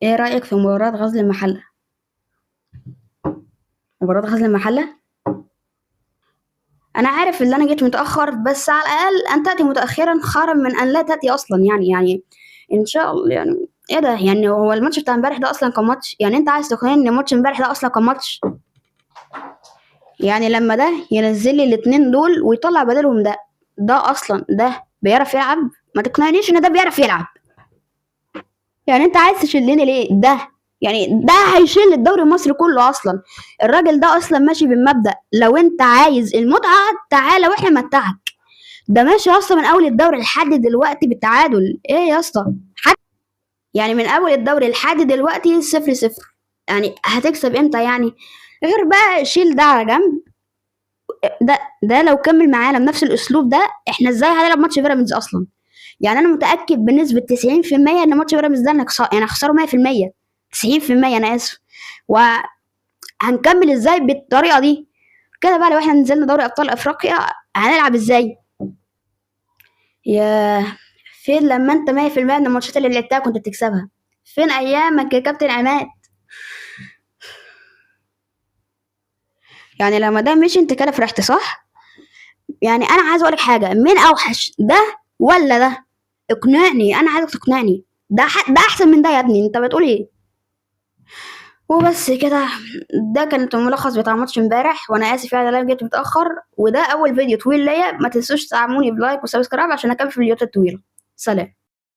ايه رأيك في مباراة غزل المحلة؟ مباراة غزل المحلة. انا عارف ان انا جيت متأخر، بس على الاقل ان تأتي متأخرا خيرا من ان لا تأتي اصلا، يعني ان شاء الله. يعني ايه ده؟ يعني هو الماتش بتاع امبارح ده اصلا كان ماتش؟ يعني انت عايز تقنعني ان ماتش امبارح ده اصلا كان ماتش؟ يعني لما ده ينزل لي الاتنين دول ويطلع بدلهم ده اصلا ده بيعرف يلعب؟ ما تقنعنيش ان ده بيعرف يلعب. يعني انت عايز تشيلني ليه ده؟ يعني ده هيشيل الدوري المصري كله اصلا. الراجل ده اصلا ماشي بالمبدأ لو انت عايز المتعة تعالى واحنا نمتعك. ده ماشي اصلا من اول الدوري لحد دلوقتي بالتعادل. ايه يا اسطى؟ يعني من اول الدوري لحد دلوقتي 0-0. يعني هتكسب امتى يعني؟ غير بقى شيل ده على جنب. ده لو كمل معانا بنفس الاسلوب ده، احنا ازاي هنلعب ماتش بيراميدز اصلا؟ يعني انا متاكد بنسبه 90% ان ماتش بيراميدز ده يعني هخسره 100%. 90% انا اسف. وهنكمل ازاي بالطريقه دي؟ كده بقى لو احنا نزلنا دوري ابطال افريقيا هنلعب ازاي؟ يا فين لما انت 100% من الماتشات اللي لعبتها كنت بتكسبها؟ فين ايامك يا كابتن عماد؟ يعني لما ده مشي انت كده فرحت صح؟ يعني انا عايز اقولك حاجه، مين اوحش ده ولا ده؟ اقنعني، انا عايزك تقنعني. ده احسن من ده يا ابني، انت بتقول ايه؟ وبس كده. ده كان الملخص بتاع ماتش امبارح، وانا اسف يعني انا جيت متاخر، وده اول فيديو طويل ليا. ما تنسوش تدعموني بلايك وسبسكرايب عشان اكمل في الفيديوهات الطويله. سلام.